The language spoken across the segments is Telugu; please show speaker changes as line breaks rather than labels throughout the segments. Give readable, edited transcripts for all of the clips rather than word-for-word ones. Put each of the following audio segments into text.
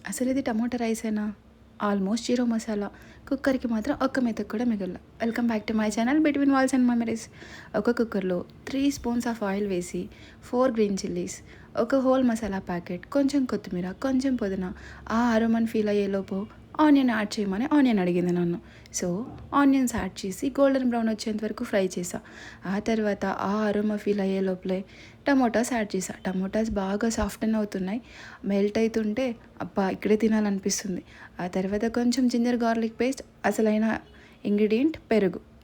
అసలు ఇది టమోటా రైసేనా? Almost zero masala. కుక్కర్కి మాత్రం ఒక్క మెతుకు కూడా మిగల. Welcome back to my channel between walls and memories. ఒక కుక్కర్లో 3 స్పూన్స్ ఆఫ్ ఆయిల్ వేసి 4 గ్రీన్ చిల్లీస్, ఒక హోల్ మసాలా ప్యాకెట్, కొంచెం కొత్తిమీర, కొంచెం పుదీనా, ఆ అరోమాని ఫీల్ అయ్యేలోపు ఆనియన్ యాడ్ చేయమని ఆనియన్ అడిగింది నన్ను. సో ఆనియన్స్ యాడ్ చేసి గోల్డెన్ బ్రౌన్ వచ్చేంత వరకు ఫ్రై చేసా. ఆ తర్వాత ఆ అరోమా ఫీల్ అయ్యే లోపలే టమోటాస్ యాడ్ చేసా. టమోటాస్ బాగా సాఫ్టన్ అవుతున్నాయి. మెల్ట్ అవుతుంటే అబ్బా ఇక్కడే తినాలనిపిస్తుంది. ఆ తర్వాత కొంచెం జింజర్ గార్లిక్ పేస్ట్, అసలైన ఇంగ్రీడియంట్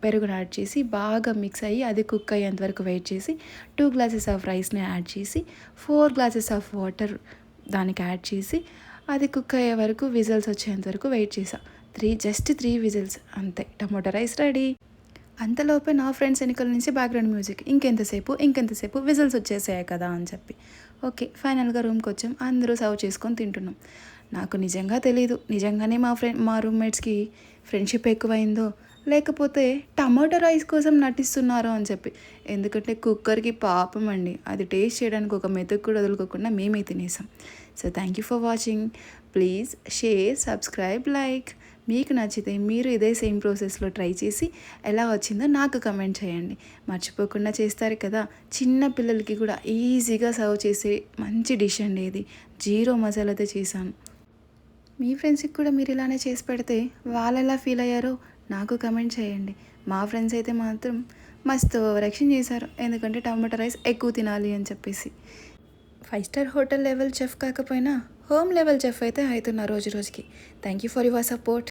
పెరుగును యాడ్ చేసి బాగా మిక్స్ అయ్యి అది కుక్ అయ్యేంత వరకు వెయిట్ చేసి 2 గ్లాసెస్ ఆఫ్ రైస్ని యాడ్ చేసి 4 గ్లాసెస్ ఆఫ్ వాటర్ దానికి యాడ్ చేసి అది కుక్ అయ్యే వరకు విజిల్స్ వచ్చేంత వరకు వెయిట్ చేసా. జస్ట్ 3 విజిల్స్ అంతే, టమోటా రైస్ రెడీ. అంతలోపే నా ఫ్రెండ్స్ వెనుకల నుంచి బ్యాక్గ్రౌండ్ మ్యూజిక్, ఇంకెంతసేపు విజిల్స్ వచ్చేసాయి కదా అని చెప్పి ఓకే ఫైనల్గా రూమ్కి వచ్చాం. అందరూ సర్వ్ చేసుకొని తింటున్నాం. నాకు నిజంగా తెలీదు నిజంగానే మా రూమ్మేట్స్కి ఫ్రెండ్షిప్ ఎక్కువైందో లేకపోతే టమాటో రైస్ కోసం నటిస్తున్నారో అని చెప్పి. ఎందుకంటే కుక్కర్కి పాపం అండి, అది టేస్ట్ చేయడానికి ఒక మెతుకు కూడా వదులుకోకుండా మేమే తినేసాం. So thank you for watching. Please share, subscribe, like. మీకు నచ్చితే మీరు ఇదే సేమ్ ప్రాసెస్లో ట్రై చేసి ఎలా వచ్చిందో నాకు కమెంట్ చేయండి. మర్చిపోకుండా చేస్తారు కదా. చిన్న పిల్లలకి కూడా ఈజీగా సర్వ్ చేసే మంచి డిష్ అండి ఇది. జీరో మసాలాతో చేశాను. మీ ఫ్రెండ్స్కి కూడా మీరు ఇలానే చేసి పెడితే వాళ్ళు ఎలా ఫీల్ అయ్యారో నాకు కమెంట్ చేయండి. మా ఫ్రెండ్స్ అయితే మాత్రం మస్తు ఓవరాక్షన్ చేశారు, ఎందుకంటే టమాటా రైస్ ఎక్కువ తినాలి అని చెప్పేసి. 5 స్టార్ హోటల్ లెవెల్ చెఫ్ కాకపోయినా హోమ్ లెవెల్ చెఫ్ అయితే అవుతున్నా రోజు రోజుకి. Thank you for your support.